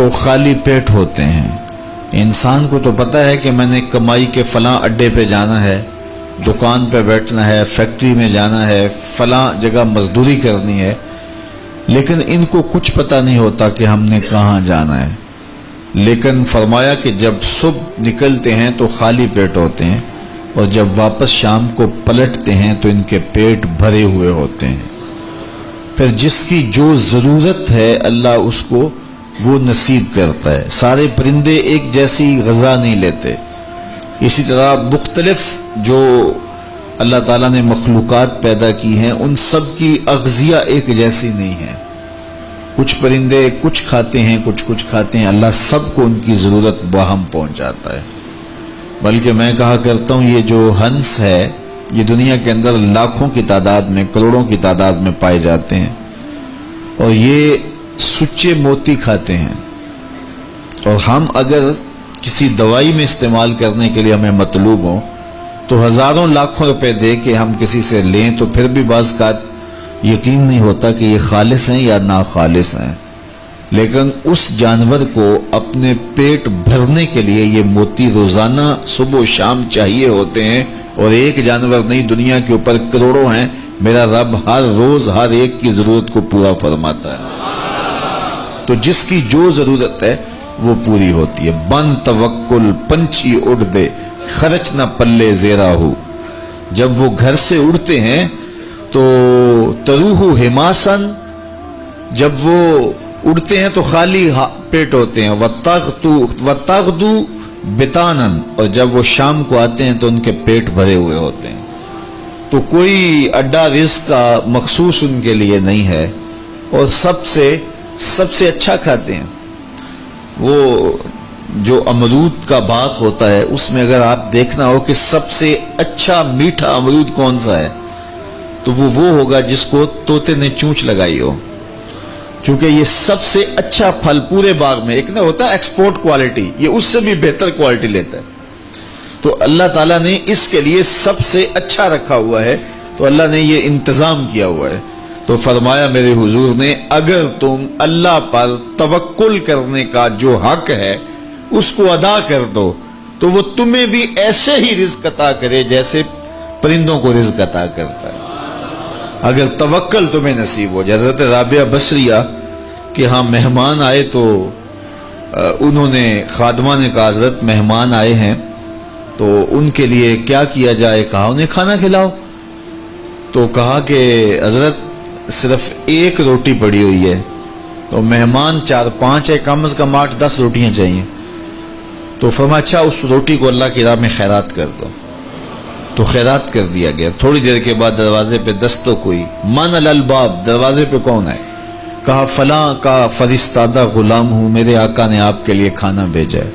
تو خالی پیٹ ہوتے ہیں۔ انسان کو تو پتہ ہے کہ میں نے کمائی کے فلاں اڈے پہ جانا ہے، دکان پہ بیٹھنا ہے، فیکٹری میں جانا ہے، فلاں جگہ مزدوری کرنی ہے، لیکن ان کو کچھ پتہ نہیں ہوتا کہ ہم نے کہاں جانا ہے۔ لیکن فرمایا کہ جب صبح نکلتے ہیں تو خالی پیٹ ہوتے ہیں، اور جب واپس شام کو پلٹتے ہیں تو ان کے پیٹ بھرے ہوئے ہوتے ہیں۔ پھر جس کی جو ضرورت ہے اللہ اس کو وہ نصیب کرتا ہے۔ سارے پرندے ایک جیسی غذا نہیں لیتے، اسی طرح مختلف جو اللہ تعالیٰ نے مخلوقات پیدا کی ہیں ان سب کی اغذیہ ایک جیسی نہیں ہے۔ کچھ پرندے کچھ کھاتے ہیں، کچھ کھاتے ہیں، اللہ سب کو ان کی ضرورت باہم پہنچاتا ہے۔ بلکہ میں کہا کرتا ہوں یہ جو ہنس ہے یہ دنیا کے اندر لاکھوں کی تعداد میں، کروڑوں کی تعداد میں پائے جاتے ہیں، اور یہ سچے موتی کھاتے ہیں، اور ہم اگر کسی دوائی میں استعمال کرنے کے لیے ہمیں مطلوب ہوں تو ہزاروں لاکھوں روپے دے کے ہم کسی سے لیں تو پھر بھی بعض کا یقین نہیں ہوتا کہ یہ خالص ہیں یا ناخالص ہیں۔ لیکن اس جانور کو اپنے پیٹ بھرنے کے لیے یہ موتی روزانہ صبح و شام چاہیے ہوتے ہیں، اور ایک جانور نہیں، دنیا کے اوپر کروڑوں ہیں، میرا رب ہر روز ہر ایک کی ضرورت کو پورا فرماتا ہے۔ تو جس کی جو ضرورت ہے وہ پوری ہوتی ہے۔ بن توکل پنچھی اڑ دے، خرچ نہ پلے زیرا ہو۔ جب وہ گھر سے اڑتے ہیں تو تروح حماسن، جب وہ اڑتے ہیں تو خالی پیٹ ہوتے ہیں، وَتَغْدُو بِطَانًا، اور جب وہ شام کو آتے ہیں تو ان کے پیٹ بھرے ہوئے ہوتے ہیں۔ تو کوئی اڈا رزق کا مخصوص ان کے لیے نہیں ہے، اور سب سے اچھا کھاتے ہیں۔ وہ جو امرود کا باغ ہوتا ہے اس میں اگر آپ دیکھنا ہو کہ سب سے اچھا میٹھا امرود کون سا ہے تو وہ ہوگا جس کو طوطے نے چونچ لگائی ہو، چونکہ یہ سب سے اچھا پھل پورے باغ میں، ایک نہ ہوتا ہے ایکسپورٹ کوالٹی، یہ اس سے بھی بہتر کوالٹی لیتا ہے۔ تو اللہ تعالیٰ نے اس کے لیے سب سے اچھا رکھا ہوا ہے، تو اللہ نے یہ انتظام کیا ہوا ہے۔ تو فرمایا میرے حضور نے اگر تم اللہ پر توکل کرنے کا جو حق ہے اس کو ادا کر دو تو وہ تمہیں بھی ایسے ہی رزق عطا کرے جیسے پرندوں کو رزق عطا کرتا ہے، اگر توکل تمہیں نصیب ہو جائے۔ حضرت رابعہ بصریہ کہ ہاں مہمان آئے تو انہوں نے خادمہ نے کہا حضرت مہمان آئے ہیں تو ان کے لیے کیا کیا جائے، کہا انہیں کھانا کھلاؤ۔ تو کہا کہ حضرت صرف ایک روٹی پڑی ہوئی ہے، تو مہمان 4-5 ہے، کم از کم 8-10 روٹیاں چاہیے۔ تو فرمایا اچھا اس روٹی کو اللہ کی راہ میں خیرات کر دو، تو خیرات کر دیا گیا۔ تھوڑی دیر کے بعد دروازے پہ دستک ہوئی، من الالباب، دروازے پہ کون ہے؟ کہا فلاں کا فرستادہ غلام ہوں، میرے آقا نے آپ کے لیے کھانا بھیجا ہے۔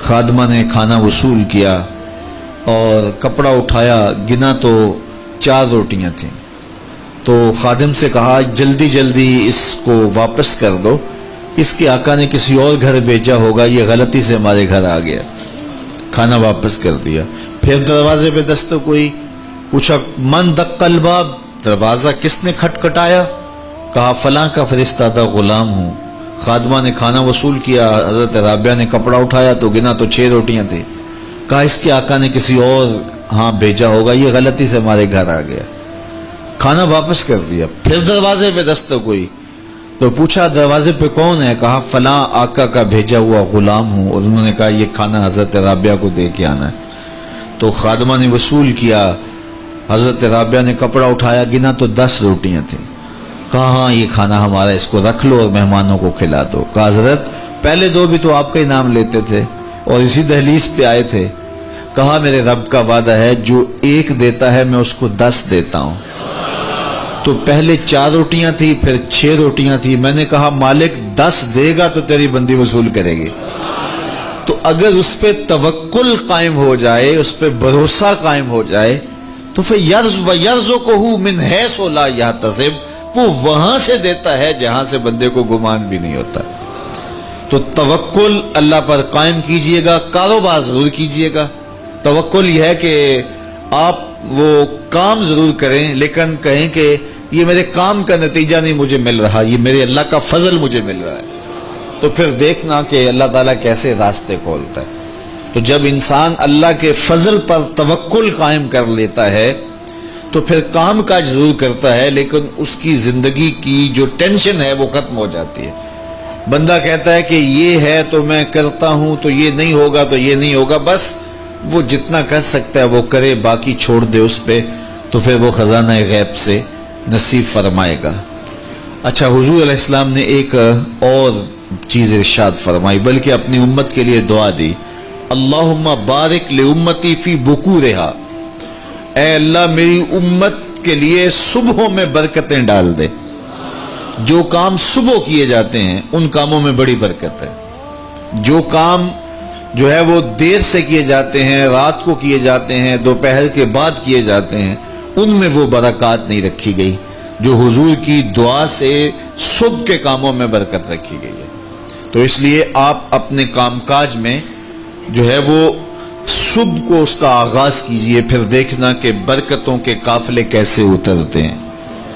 خادمہ نے کھانا وصول کیا اور کپڑا اٹھایا، گنا تو 4 روٹیاں تھیں، تو خادم سے کہا جلدی جلدی اس کو واپس کر دو، اس کے آقا نے کسی اور گھر بھیجا ہوگا، یہ غلطی سے ہمارے گھر آ گیا۔ کھانا واپس کر دیا۔ پھر دروازے پہ دستک ہوئی، پوچھا من دق الباب، دروازہ کس نے کھٹکھٹایا؟ کہا فلاں کا فرستادہ غلام ہوں۔ خادمہ نے کھانا وصول کیا، حضرت رابعہ نے کپڑا اٹھایا تو گنا تو 6 روٹیاں تھیں۔ کہا اس کے آقا نے کسی اور ہاں بھیجا ہوگا، یہ غلطی سے ہمارے گھر آ گیا۔ کھانا واپس کر دیا۔ پھر دروازے پہ دستک ہوئی تو پوچھا دروازے پہ کون ہے؟ کہا فلاں آقا کا بھیجا ہوا غلام ہوں، اور انہوں نے کہا یہ کھانا حضرت رابعہ کو دے کے آنا ہے۔ تو خادمہ نے وصول کیا، حضرت رابعہ نے کپڑا اٹھایا، گنا تو 10 روٹیاں تھیں۔ کہا ہاں یہ کھانا ہمارا، اس کو رکھ لو اور مہمانوں کو کھلا دو۔ کہا حضرت پہلے 2 بھی تو آپ کا ہی نام لیتے تھے اور اسی دہلیز پہ آئے تھے۔ کہا میرے رب کا وعدہ ہے جو 1 دیتا ہے میں اس کو 10 دیتا ہوں۔ تو پہلے 4 روٹیاں تھی، پھر 6 روٹیاں تھی، میں نے کہا مالک 10 دے گا تو تیری بندی وصول کرے گی۔ تو اگر اس پہ توکل قائم ہو جائے، اس پہ بھروسہ قائم ہو جائے تو پھر یرزقہ من حیث لا یحتسب، وہ وہاں سے دیتا ہے جہاں سے بندے کو گمان بھی نہیں ہوتا۔ تو توکل اللہ پر قائم کیجئے گا، کاروبار ضرور کیجئے گا۔ توکل یہ ہے کہ آپ وہ کام ضرور کریں لیکن کہیں کہ یہ میرے کام کا نتیجہ نہیں مجھے مل رہا، یہ میرے اللہ کا فضل مجھے مل رہا ہے۔ تو پھر دیکھنا کہ اللہ تعالیٰ کیسے راستے کھولتا ہے۔ تو جب انسان اللہ کے فضل پر توکل قائم کر لیتا ہے تو پھر کام کاج ضرور کرتا ہے، لیکن اس کی زندگی کی جو ٹینشن ہے وہ ختم ہو جاتی ہے۔ بندہ کہتا ہے کہ یہ ہے تو میں کرتا ہوں، تو یہ نہیں ہوگا تو یہ نہیں ہوگا، بس وہ جتنا کر سکتا ہے وہ کرے، باقی چھوڑ دے اس پہ، تو پھر وہ خزانہ غیب سے نصیب فرمائے گا۔ اچھا، حضور علیہ السلام نے ایک اور چیز ارشاد فرمائی، بلکہ اپنی امت کے لیے دعا دی، اللہم بارک لامتی فی بکورہا، اے اللہ میری امت کے لیے صبحوں میں برکتیں ڈال دے۔ جو کام صبح کیے جاتے ہیں ان کاموں میں بڑی برکت ہے، جو کام جو ہے وہ دیر سے کیے جاتے ہیں، رات کو کیے جاتے ہیں، دوپہر کے بعد کیے جاتے ہیں، ان میں وہ برکات نہیں رکھی گئی جو حضور کی دعا سے صبح کے کاموں میں برکت رکھی گئی ہے۔ تو اس لیے آپ اپنے کام کاج میں جو ہے وہ صبح کو اس کا آغاز کیجئے، پھر دیکھنا کہ برکتوں کے قافلے کیسے اترتے ہیں،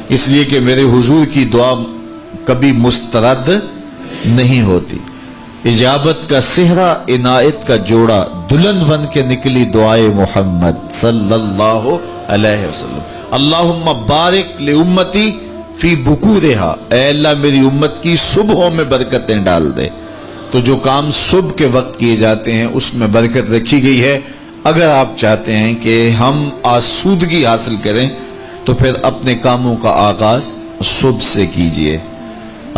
اس لیے کہ میرے حضور کی دعا کبھی مسترد نہیں ہوتی۔ اجابت کا صحرا، عنایت کا جوڑا، دلہن بن کے نکلی دعائے محمد صلی اللہ علیہ وسلم۔ اللہم بارک لامتی فی بکورہا، اے اللہ میری امت کی صبحوں میں برکتیں ڈال دے۔ تو جو کام صبح کے وقت کیے جاتے ہیں اس میں برکت رکھی گئی ہے۔ اگر آپ چاہتے ہیں کہ ہم آسودگی حاصل کریں تو پھر اپنے کاموں کا آغاز صبح سے کیجئے۔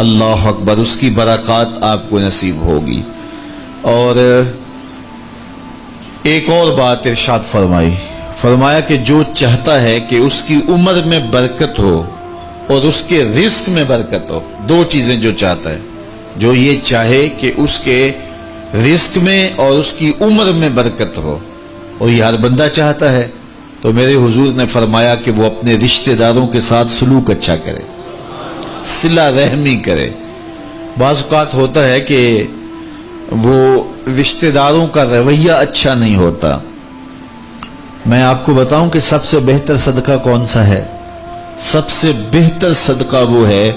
اللہ اکبر، اس کی برکات آپ کو نصیب ہوگی۔ اور ایک اور بات ارشاد فرمایا کہ جو چاہتا ہے کہ اس کی عمر میں برکت ہو اور اس کے رزق میں برکت ہو، دو چیزیں جو چاہتا ہے، جو یہ چاہے کہ اس کے رزق میں اور اس کی عمر میں برکت ہو، اور یہ ہر بندہ چاہتا ہے، تو میرے حضور نے فرمایا کہ وہ اپنے رشتہ داروں کے ساتھ سلوک اچھا کرے، صلہ رحمی کرے۔ بعض اوقات ہوتا ہے کہ وہ رشتہ داروں کا رویہ اچھا نہیں ہوتا۔ میں آپ کو بتاؤں کہ سب سے بہتر صدقہ کون سا ہے؟ سب سے بہتر صدقہ وہ ہے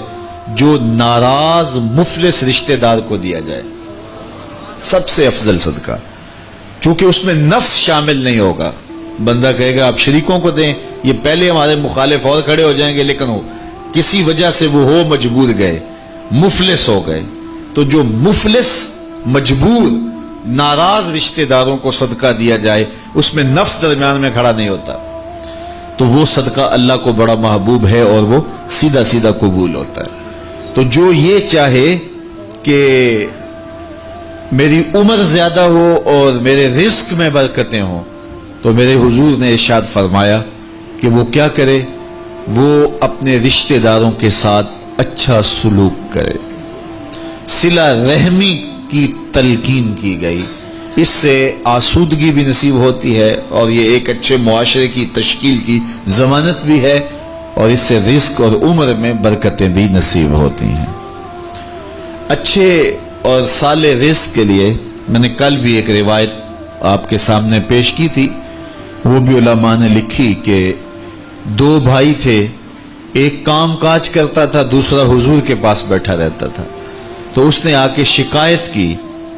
جو ناراض مفلس رشتہ دار کو دیا جائے، سب سے افضل صدقہ، چونکہ اس میں نفس شامل نہیں ہوگا۔ بندہ کہے گا آپ شریکوں کو دیں، یہ پہلے ہمارے مخالف اور کھڑے ہو جائیں گے، لیکن وہ کسی وجہ سے وہ ہو مجبور گئے، مفلس ہو گئے، تو جو مفلس مجبور ناراض رشتہ داروں کو صدقہ دیا جائے اس میں نفس درمیان میں کھڑا نہیں ہوتا، تو وہ صدقہ اللہ کو بڑا محبوب ہے اور وہ سیدھا سیدھا قبول ہوتا ہے۔ تو جو یہ چاہے کہ میری عمر زیادہ ہو اور میرے رزق میں برکتیں ہوں، تو میرے حضور نے ارشاد فرمایا کہ وہ کیا کرے، وہ اپنے رشتہ داروں کے ساتھ اچھا سلوک کرے۔ صلہ رحمی کی تلقین کی گئی، اس سے آسودگی بھی نصیب ہوتی ہے اور یہ ایک اچھے معاشرے کی تشکیل کی ضمانت بھی ہے، اور اس سے رزق اور عمر میں برکتیں بھی نصیب ہوتی ہیں۔ اچھے اور صالح رزق کے لیے میں نے کل بھی ایک روایت آپ کے سامنے پیش کی تھی، وہ بھی علماء نے لکھی کہ دو بھائی تھے، ایک کام کاج کرتا تھا، دوسرا حضور کے پاس بیٹھا رہتا تھا۔ تو اس نے آ کے شکایت کی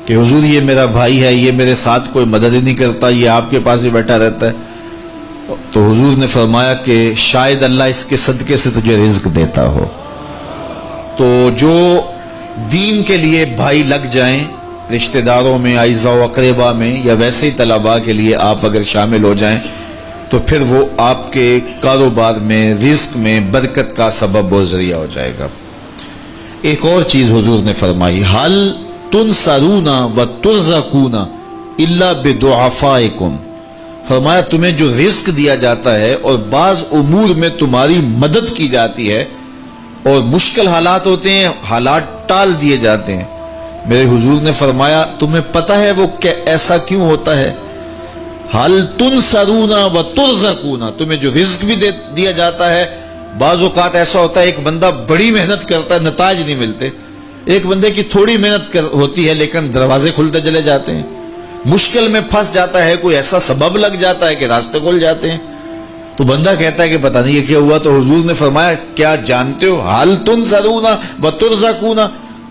کہ حضور یہ میرا بھائی ہے، یہ میرے ساتھ کوئی مدد ہی نہیں کرتا، یہ آپ کے پاس ہی بیٹھا رہتا ہے۔ تو حضور نے فرمایا کہ شاید اللہ اس کے صدقے سے تجھے رزق دیتا ہو۔ تو جو دین کے لیے بھائی لگ جائیں، رشتہ داروں میں، اعزاء و اقربا میں، یا ویسے ہی طلباء کے لیے آپ اگر شامل ہو جائیں تو پھر وہ آپ کے کاروبار میں، رزق میں برکت کا سبب و ذریعہ ہو جائے گا۔ ایک اور چیز حضور نے فرمائی، حل تنصرون و ترزقون الا بضعفائکم، فرمایا تمہیں جو رزق دیا جاتا ہے اور بعض امور میں تمہاری مدد کی جاتی ہے اور مشکل حالات ہوتے ہیں، حالات ٹال دیے جاتے ہیں، میرے حضور نے فرمایا تمہیں پتہ ہے وہ ایسا کیوں ہوتا ہے؟ حل تنصرون و ترزقون، تمہیں جو رزق بھی دیا جاتا ہے، بعض اوقات ایسا ہوتا ہے ایک بندہ بڑی محنت کرتا ہے، نتائج نہیں ملتے، ایک بندے کی تھوڑی محنت ہوتی ہے لیکن دروازے کھلتے چلے جاتے ہیں، مشکل میں پھنس جاتا ہے، کوئی ایسا سبب لگ جاتا ہے کہ راستے کھل جاتے ہیں، تو بندہ کہتا ہے کہ پتہ نہیں یہ کیا ہوا، تو حضور نے فرمایا کیا جانتے ہو حل تنصرون و ترزقون،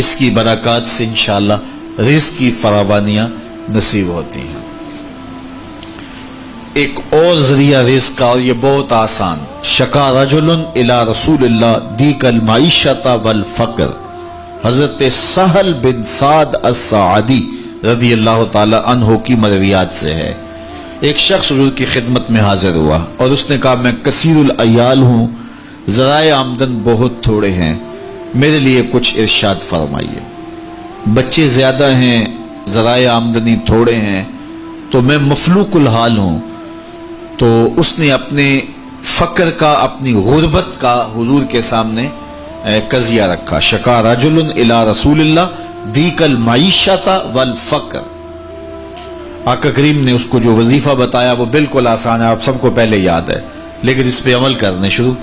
اس کی برکات سے انشاءاللہ رزق کی فراوانیاں نصیب ہوتی ہیں۔ ایک اور ذریعہ رزق کا، اور یہ بہت آسان، شکا رجل الی رسول اللہ دیک المعیشۃ والفقر، حضرت سہل بن سعد الساعدی رضی اللہ تعالی عنہ کی مرویات سے ہے۔ ایک شخص حضور کی خدمت میں حاضر ہوا اور اس نے کہا میں کثیر العیال ہوں، ذرائع آمدن بہت تھوڑے ہیں، میرے لیے کچھ ارشاد فرمائیے۔ بچے زیادہ ہیں، ذرائع آمدنی تھوڑے ہیں، تو میں مفلوق الحال ہوں۔ تو اس نے اپنے فقر کا، اپنی غربت کا حضور کے سامنے قضیہ رکھا۔ شکا رجل الی رسول اللہ دیک المعیشۃ والفقر۔ آقا کریم نے اس کو جو وظیفہ بتایا وہ بالکل آسان ہے، آپ سب کو پہلے یاد ہے، لیکن اس پہ عمل کرنے شروع۔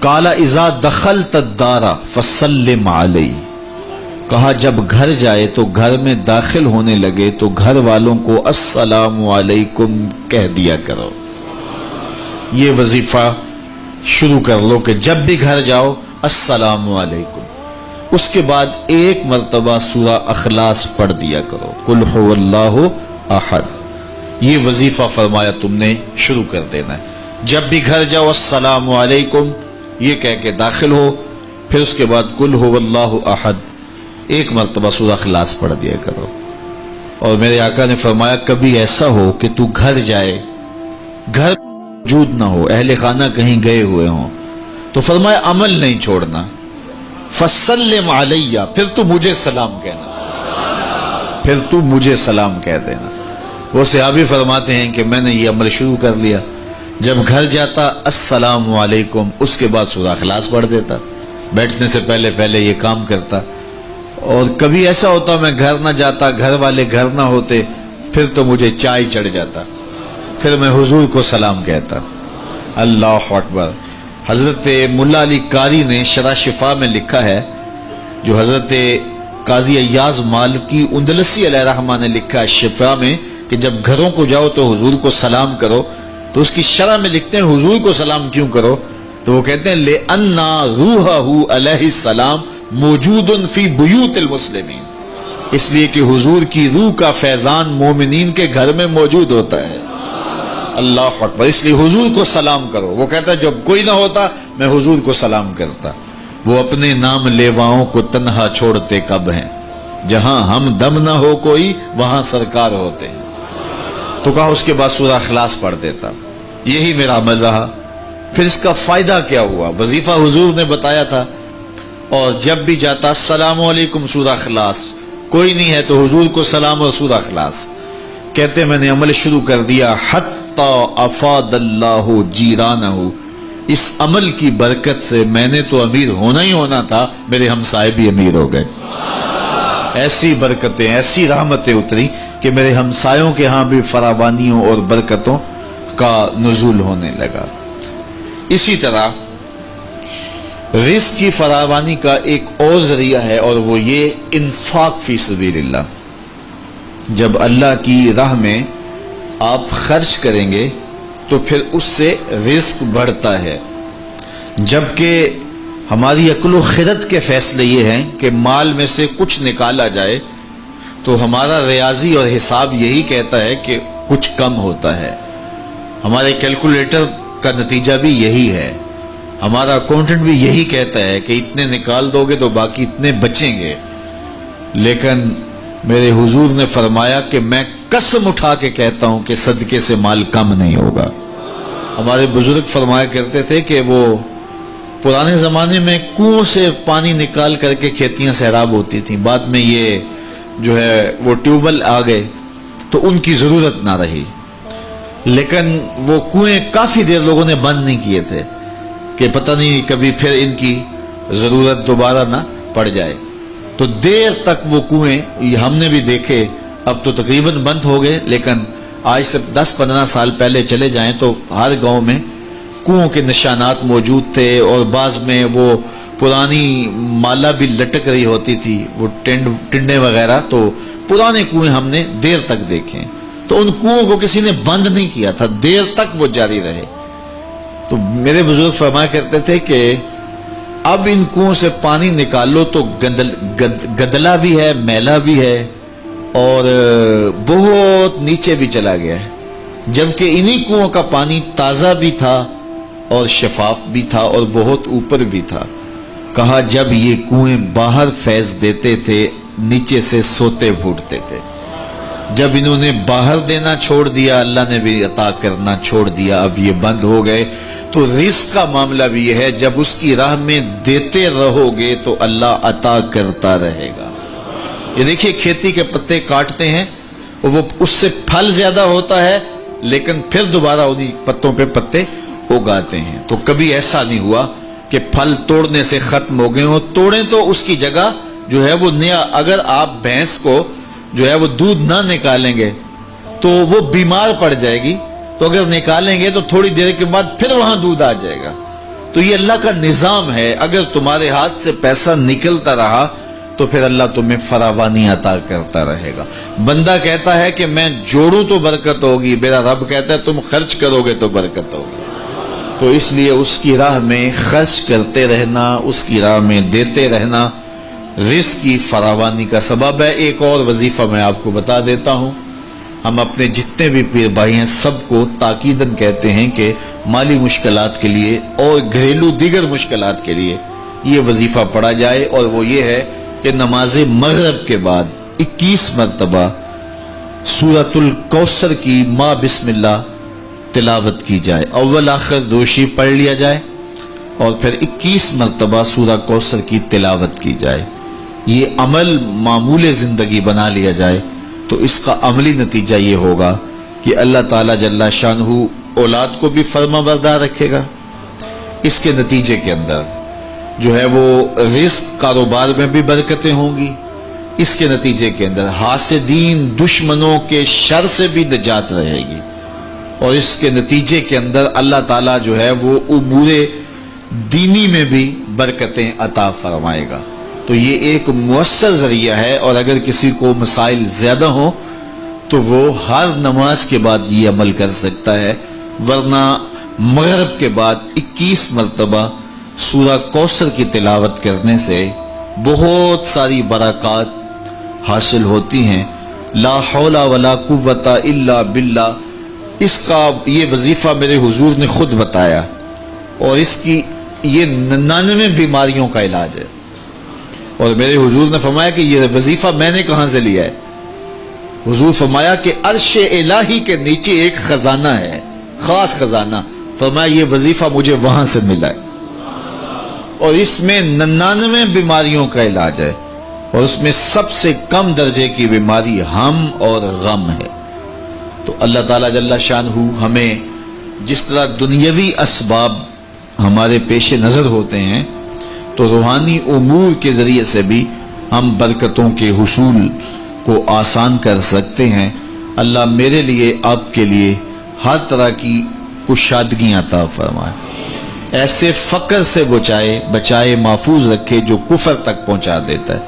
قال اذا دخلت الدار فسلم علی، کہا جب گھر جائے تو گھر میں داخل ہونے لگے تو گھر والوں کو السلام علیکم کہہ دیا کرو۔ یہ وظیفہ شروع کر لو کہ جب بھی گھر جاؤ السلام علیکم۔ اس کے بعد ایک مرتبہ سورہ اخلاص پڑھ دیا کرو، قل هو اللہ احد۔ یہ وظیفہ فرمایا تم نے شروع کر دینا ہے، جب بھی گھر جاؤ السلام علیکم یہ کہہ کے داخل ہو، پھر اس کے بعد قل هو اللہ احد ایک مرتبہ سورہ اخلاص پڑھ دیا کرو۔ اور میرے آقا نے فرمایا کبھی ایسا ہو کہ تو گھر جائے، گھر موجود نہ ہو، اہل خانہ کہیں گئے ہوئے ہوں، تو فرمایا عمل نہیں چھوڑنا، فسلم علیہ، پھر تو مجھے سلام کہنا، پھر تو مجھے سلام کہہ دینا۔ وہ صحابی فرماتے ہیں کہ میں نے یہ عمل شروع کر لیا، جب گھر جاتا السلام علیکم، اس کے بعد سورہ اخلاص پڑھ دیتا، بیٹھنے سے پہلے پہلے یہ کام کرتا۔ اور کبھی ایسا ہوتا میں گھر نہ جاتا، گھر والے گھر نہ ہوتے، پھر تو مجھے چائے چڑھ جاتا، پھر میں حضور کو سلام کہتا۔ اللہ اکبر۔ حضرت ملا علی قاری نے شرح شفا میں لکھا ہے، جو حضرت قاضی ایاز مالکی اندلسی علیہ رحمہ نے لکھا ہے شفا میں، کہ جب گھروں کو جاؤ تو حضور کو سلام کرو، تو اس کی شرح میں لکھتے ہیں حضور کو سلام کیوں کرو، تو وہ کہتے ہیں لِأَنَّ رُوحَهُ علیہ السلام موجود فی بیوت المسلمین، اس لیے کہ حضور کی روح کا فیضان مومنین کے گھر میں موجود ہوتا ہے۔ اللہ اکبر۔ اس لیے حضور کو سلام کرو۔ وہ کہتا ہے جب کوئی نہ ہوتا میں حضور کو سلام کرتا۔ وہ اپنے نام لیواؤں کو تنہا چھوڑتے کب ہیں، جہاں ہم دم نہ ہو کوئی وہاں سرکار ہوتے ہیں۔ تو کہا اس کے بعد سورہ اخلاص پڑھ دیتا۔ یہی میرا عمل رہا۔ پھر اس کا فائدہ کیا ہوا؟ وظیفہ حضور نے بتایا تھا، اور جب بھی جاتا السلام علیکم سورہ اخلاص، کوئی نہیں ہے تو حضور کو سلام اور سورہ اخلاص کہتے۔ میں نے عمل شروع کر دیا، حتی افاد اللہ جیرانہ، اس عمل کی برکت سے میں نے تو امیر ہونا ہی ہونا تھا، میرے ہمسائے بھی امیر ہو گئے۔ ایسی برکتیں، ایسی رحمتیں اتری کہ میرے ہمسایوں کے ہاں بھی فراوانیوں اور برکتوں کا نزول ہونے لگا۔ اسی طرح رزق کی فراوانی کا ایک اور ذریعہ ہے، اور وہ یہ انفاق فی سبیل اللہ۔ جب اللہ کی راہ میں آپ خرچ کریں گے تو پھر اس سے رزق بڑھتا ہے، جبکہ ہماری عقل و خرد کے فیصلے یہ ہیں کہ مال میں سے کچھ نکالا جائے، تو ہمارا ریاضی اور حساب یہی کہتا ہے کہ کچھ کم ہوتا ہے، ہمارے کیلکولیٹر کا نتیجہ بھی یہی ہے، ہمارا اکاؤنٹنٹ بھی یہی کہتا ہے کہ اتنے نکال دو گے تو باقی اتنے بچیں گے۔ لیکن میرے حضور نے فرمایا کہ میں قسم اٹھا کے کہتا ہوں کہ صدقے سے مال کم نہیں ہوگا۔ ہمارے بزرگ فرمایا کرتے تھے کہ وہ پرانے زمانے میں کنویں سے پانی نکال کر کے کھیتیاں سیراب ہوتی تھیں، بعد میں یہ جو ہے وہ ٹیوبل آ گئے تو ان کی ضرورت نہ رہی، لیکن وہ کنویں کافی دیر لوگوں نے بند نہیں کیے تھے کہ پتہ نہیں کبھی پھر ان کی ضرورت دوبارہ نہ پڑ جائے، تو دیر تک وہ کنویں ہم نے بھی دیکھے، اب تو تقریباً بند ہو گئے، لیکن آج سے 10-15 سال پہلے چلے جائیں تو ہر گاؤں میں کنووں کے نشانات موجود تھے، اور بعض میں وہ پرانی مالا بھی لٹک رہی ہوتی تھی، وہ ٹنڈے وغیرہ، تو پرانے کنویں ہم نے دیر تک دیکھے، تو ان کنووں کو کسی نے بند نہیں کیا تھا، دیر تک وہ جاری رہے۔ تو میرے بزرگ فرمایا کرتے تھے کہ اب ان کنویں سے پانی نکالو تو گدلا بھی ہے، میلا بھی ہے اور بہت نیچے بھی چلا گیا ہے، جبکہ انہی کنووں کا پانی تازہ بھی تھا اور شفاف بھی تھا اور بہت اوپر بھی تھا۔ کہا جب یہ کنویں باہر فیض دیتے تھے نیچے سے سوتے پھوٹتے تھے، جب انہوں نے باہر دینا چھوڑ دیا اللہ نے بھی عطا کرنا چھوڑ دیا، اب یہ بند ہو گئے۔ تو رزق کا معاملہ بھی یہ ہے، جب اس کی راہ میں دیتے رہو گے تو اللہ عطا کرتا رہے گا۔ یہ دیکھیے کھیتی کے پتے کاٹتے ہیں اور وہ اس سے پھل زیادہ ہوتا ہے لیکن پھر دوبارہ انہی پتوں پہ پتے اگاتے ہیں۔ تو کبھی ایسا نہیں ہوا کہ پھل توڑنے سے ختم ہو گئے ہوں، توڑیں تو اس کی جگہ جو ہے وہ نیا، اگر آپ بھینس کو جو ہے وہ دودھ نہ نکالیں گے تو وہ بیمار پڑ جائے گی، تو اگر نکالیں گے تو تھوڑی دیر کے بعد پھر وہاں دودھ آ جائے گا۔ تو یہ اللہ کا نظام ہے، اگر تمہارے ہاتھ سے پیسہ نکلتا رہا تو پھر اللہ تمہیں فراوانی عطا کرتا رہے گا۔ بندہ کہتا ہے کہ میں جوڑوں تو برکت ہوگی، میرا رب کہتا ہے تم خرچ کرو گے تو برکت ہوگی۔ تو اس لیے اس کی راہ میں خرچ کرتے رہنا، اس کی راہ میں دیتے رہنا رزق کی فراوانی کا سبب ہے۔ ایک اور وظیفہ میں آپ کو بتا دیتا ہوں، ہم اپنے جتنے بھی پیر بھائی ہیں سب کو تاکیداً کہتے ہیں کہ مالی مشکلات کے لیے اور گھریلو دیگر مشکلات کے لیے یہ وظیفہ پڑھا جائے، اور وہ یہ ہے کہ نماز مغرب کے بعد 21 مرتبہ سورۃ الکوثر کی ما بسم اللہ تلاوت کی جائے، اول آخر دوشی پڑھ لیا جائے اور پھر 21 مرتبہ سورہ کوثر کی تلاوت کی جائے۔ یہ عمل معمول زندگی بنا لیا جائے تو اس کا عملی نتیجہ یہ ہوگا کہ اللہ تعالیٰ جل شانہ اولاد کو بھی فرما بردار رکھے گا، اس کے نتیجے کے اندر جو ہے وہ رزق کاروبار میں بھی برکتیں ہوں گی، اس کے نتیجے کے اندر حاسدین دشمنوں کے شر سے بھی نجات رہے گی، اور اس کے نتیجے کے اندر اللہ تعالیٰ جو ہے وہ امور دینی میں بھی برکتیں عطا فرمائے گا۔ تو یہ ایک مؤثر ذریعہ ہے، اور اگر کسی کو مسائل زیادہ ہوں تو وہ ہر نماز کے بعد یہ عمل کر سکتا ہے، ورنہ مغرب کے بعد 21 مرتبہ سورہ کوثر کی تلاوت کرنے سے بہت ساری برکات حاصل ہوتی ہیں۔ لا حول ولا قوت الا باللہ، اس کا یہ وظیفہ میرے حضور نے خود بتایا، اور اس کی یہ 99 بیماریوں کا علاج ہے، اور میرے حضور نے فرمایا کہ یہ وظیفہ میں نے کہاں سے لیا ہے؟ حضور فرمایا کہ عرش الہی کے نیچے ایک خزانہ ہے، خاص خزانہ، فرمایا یہ وظیفہ مجھے وہاں سے ملا ہے، اور اس میں 99 بیماریوں کا علاج ہے، اور اس میں سب سے کم درجے کی بیماری ہم اور غم ہے۔ تو اللہ تعالیٰ جل شانہ ہمیں جس طرح دنیاوی اسباب ہمارے پیش نظر ہوتے ہیں تو روحانی امور کے ذریعے سے بھی ہم برکتوں کے حصول کو آسان کر سکتے ہیں۔ اللہ میرے لیے آپ کے لیے ہر طرح کی کشادگیاں عطا فرمائے، ایسے فقر سے بچائے محفوظ رکھے جو کفر تک پہنچا دیتا ہے،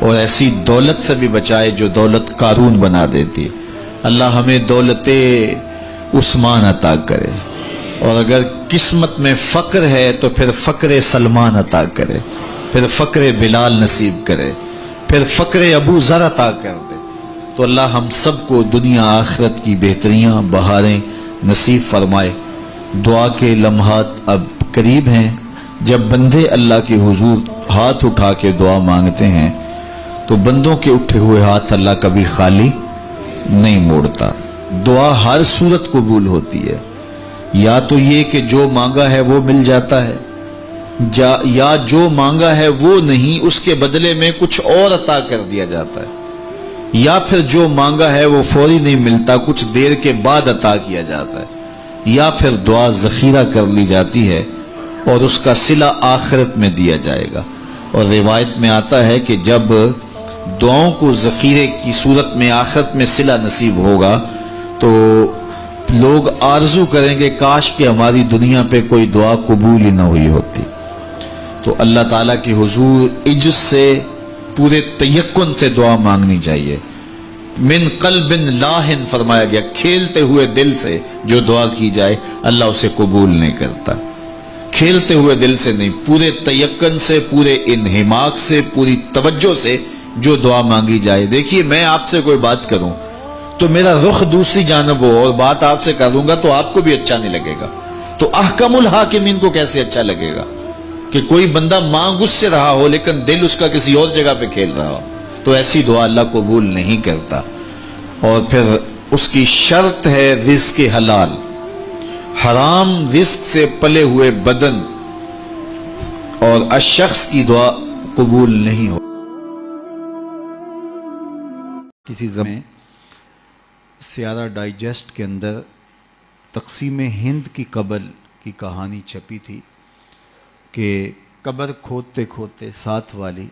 اور ایسی دولت سے بھی بچائے جو دولت قارون بنا دیتی ہے۔ اللہ ہمیں دولت عثمان عطا کرے، اور اگر قسمت میں فقر ہے تو پھر فقر سلمان عطا کرے، پھر فقر بلال نصیب کرے، پھر فقر ابو ذر عطا کر دے۔ تو اللہ ہم سب کو دنیا آخرت کی بہتریاں بہاریں نصیب فرمائے۔ دعا کے لمحات اب قریب ہیں، جب بندے اللہ کے حضور ہاتھ اٹھا کے دعا مانگتے ہیں تو بندوں کے اٹھے ہوئے ہاتھ اللہ کبھی خالی نہیں موڑتا۔ دعا ہر صورت قبول ہوتی ہے، یا تو یہ کہ جو مانگا ہے وہ مل جاتا ہے، یا جو مانگا ہے وہ نہیں، اس کے بدلے میں کچھ اور عطا کر دیا جاتا ہے، یا پھر جو مانگا ہے وہ فوری نہیں ملتا، کچھ دیر کے بعد عطا کیا جاتا ہے، یا پھر دعا ذخیرہ کر لی جاتی ہے اور اس کا صلہ آخرت میں دیا جائے گا۔ اور روایت میں آتا ہے کہ جب دعاؤں کو ذخیرے کی صورت میں آخرت میں صلہ نصیب ہوگا تو لوگ آرزو کریں گے کاش کہ ہماری دنیا پہ کوئی دعا قبول ہی نہ ہوئی ہوتی۔ تو اللہ تعالیٰ کے حضور عجز سے پورے تیقن سے دعا مانگنی چاہیے، من قلب لاہن فرمایا گیا، کھیلتے ہوئے دل سے جو دعا کی جائے اللہ اسے قبول نہیں کرتا۔ کھیلتے ہوئے دل سے نہیں، پورے تیقن سے، پورے انہماک سے، پوری توجہ سے جو دعا مانگی جائے۔ دیکھیے میں آپ سے کوئی بات کروں تو میرا رخ دوسری جانب ہو اور بات آپ سے کروں گا تو آپ کو بھی اچھا نہیں لگے گا، تو احکم الحاکمین کو کیسے اچھا لگے گا کہ کوئی بندہ مانگ اس سے رہا ہو لیکن دل اس کا کسی اور جگہ پہ کھیل رہا ہو؟ تو ایسی دعا اللہ قبول نہیں کرتا۔ اور پھر اس کی شرط ہے رزق حلال، حرام رزق سے پلے ہوئے بدن اور الشخص کی دعا قبول نہیں ہو۔ کسی زمانے سیارہ ڈائجسٹ کے اندر تقسیم ہند کی قبر کی کہانی چھپی تھی کہ قبر کھودتے کھودتے ساتھ والی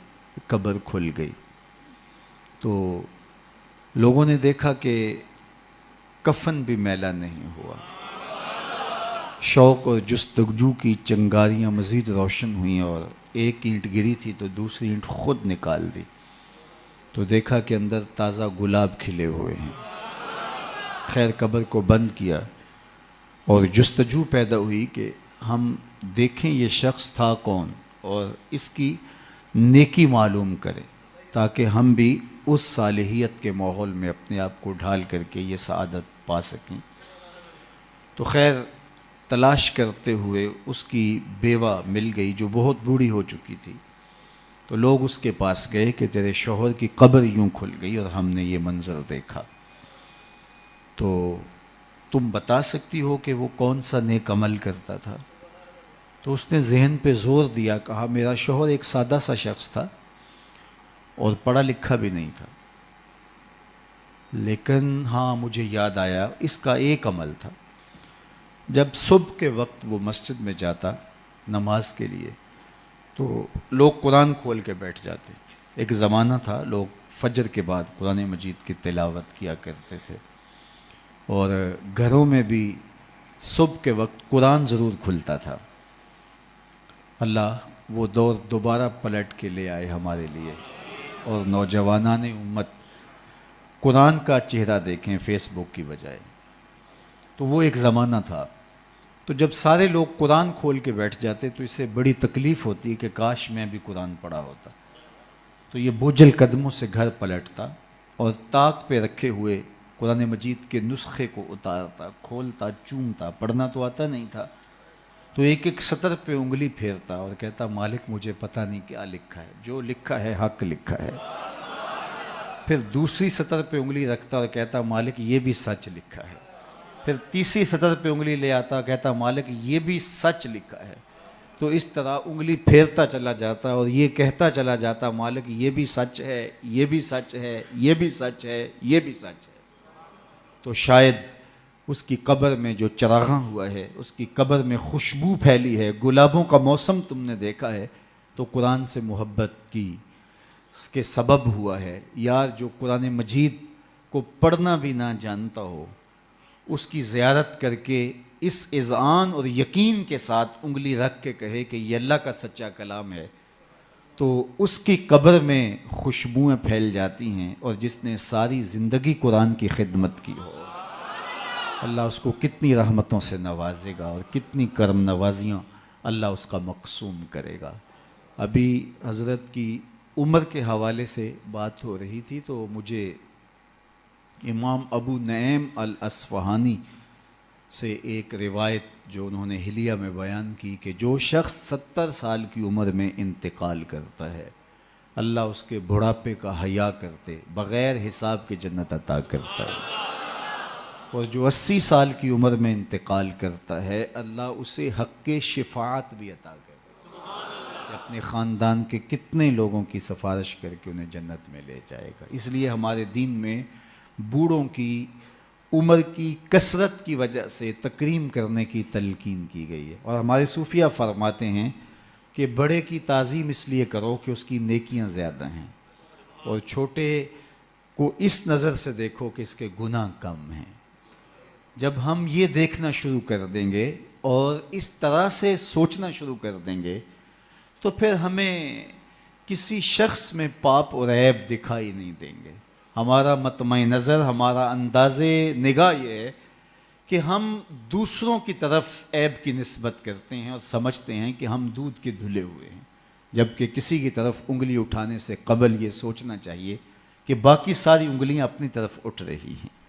قبر کھل گئی، تو لوگوں نے دیکھا کہ کفن بھی میلا نہیں ہوا۔ شوق اور جستجو کی چنگاریاں مزید روشن ہوئیں اور ایک اینٹ گری تھی تو دوسری اینٹ خود نکال دی، تو دیکھا کہ اندر تازہ گلاب کھلے ہوئے ہیں۔ خیر قبر کو بند کیا اور جستجو پیدا ہوئی کہ ہم دیکھیں یہ شخص تھا کون اور اس کی نیکی معلوم کریں تاکہ ہم بھی اس صالحیت کے ماحول میں اپنے آپ کو ڈھال کر کے یہ سعادت پا سکیں۔ تو خیر تلاش کرتے ہوئے اس کی بیوہ مل گئی جو بہت بوڑھی ہو چکی تھی، تو لوگ اس کے پاس گئے کہ تیرے شوہر کی قبر یوں کھل گئی اور ہم نے یہ منظر دیکھا، تو تم بتا سکتی ہو کہ وہ کون سا نیک عمل کرتا تھا؟ تو اس نے ذہن پہ زور دیا، کہا میرا شوہر ایک سادہ سا شخص تھا اور پڑھا لکھا بھی نہیں تھا، لیکن ہاں مجھے یاد آیا اس کا ایک عمل تھا، جب صبح کے وقت وہ مسجد میں جاتا نماز کے لیے تو لوگ قرآن کھول کے بیٹھ جاتے۔ ایک زمانہ تھا لوگ فجر کے بعد قرآن مجید کی تلاوت کیا کرتے تھے، اور گھروں میں بھی صبح کے وقت قرآن ضرور کھلتا تھا۔ اللہ وہ دور دوبارہ پلٹ کے لے آئے ہمارے لیے، اور نوجوانان امت قرآن کا چہرہ دیکھیں فیس بک کی بجائے۔ تو وہ ایک زمانہ تھا، تو جب سارے لوگ قرآن کھول کے بیٹھ جاتے تو اسے بڑی تکلیف ہوتی کہ کاش میں بھی قرآن پڑھا ہوتا، تو یہ بوجھل قدموں سے گھر پلٹتا اور طاق پہ رکھے ہوئے قرآن مجید کے نسخے کو اتارتا، کھولتا، چومتا، پڑھنا تو آتا نہیں تھا، تو ایک ایک سطر پہ انگلی پھیرتا اور کہتا مالک مجھے پتہ نہیں کیا لکھا ہے، جو لکھا ہے حق لکھا ہے۔ پھر دوسری سطر پہ انگلی رکھتا اور کہتا مالک یہ بھی سچ لکھا ہے۔ پھر تیسری سطر پہ انگلی لے آتا کہتا مالک یہ بھی سچ لکھا ہے۔ تو اس طرح انگلی پھیرتا چلا جاتا اور یہ کہتا چلا جاتا مالک یہ بھی سچ ہے، یہ بھی سچ ہے، یہ بھی سچ ہے، یہ بھی سچ ہے۔ تو شاید اس کی قبر میں جو چراغاں ہوا ہے، اس کی قبر میں خوشبو پھیلی ہے، گلابوں کا موسم تم نے دیکھا ہے، تو قرآن سے محبت کی اس کے سبب ہوا ہے۔ یار جو قرآن مجید کو پڑھنا بھی نہ جانتا ہو، اس کی زیارت کر کے اس اذعان اور یقین کے ساتھ انگلی رکھ کے کہے کہ یہ اللہ کا سچا کلام ہے، تو اس کی قبر میں خوشبوئیں پھیل جاتی ہیں، اور جس نے ساری زندگی قرآن کی خدمت کی ہو اللہ اس کو کتنی رحمتوں سے نوازے گا اور کتنی کرم نوازیاں اللہ اس کا مقسوم کرے گا۔ ابھی حضرت کی عمر کے حوالے سے بات ہو رہی تھی تو مجھے امام ابو نعیم الاصفہانی سے ایک روایت جو انہوں نے حلیہ میں بیان کی کہ جو شخص 70 سال کی عمر میں انتقال کرتا ہے اللہ اس کے بڑھاپے کا حیا کرتے بغیر حساب کے جنت عطا کرتا ہے، اور جو 80 سال کی عمر میں انتقال کرتا ہے اللہ اسے حق شفاعت بھی عطا کرتا ہے، اپنے خاندان کے کتنے لوگوں کی سفارش کر کے انہیں جنت میں لے جائے گا۔ اس لیے ہمارے دین میں بوڑھوں کی عمر کی کثرت کی وجہ سے تکریم کرنے کی تلقین کی گئی ہے، اور ہمارے صوفیہ فرماتے ہیں کہ بڑے کی تعظیم اس لیے کرو کہ اس کی نیکیاں زیادہ ہیں، اور چھوٹے کو اس نظر سے دیکھو کہ اس کے گناہ کم ہیں۔ جب ہم یہ دیکھنا شروع کر دیں گے اور اس طرح سے سوچنا شروع کر دیں گے تو پھر ہمیں کسی شخص میں پاپ اور عیب دکھائی نہیں دیں گے۔ ہمارا مطمع نظر، ہمارا انداز نگاہ یہ ہے کہ ہم دوسروں کی طرف عیب کی نسبت کرتے ہیں اور سمجھتے ہیں کہ ہم دودھ کے دھلے ہوئے ہیں، جبکہ کسی کی طرف انگلی اٹھانے سے قبل یہ سوچنا چاہیے کہ باقی ساری انگلیاں اپنی طرف اٹھ رہی ہیں۔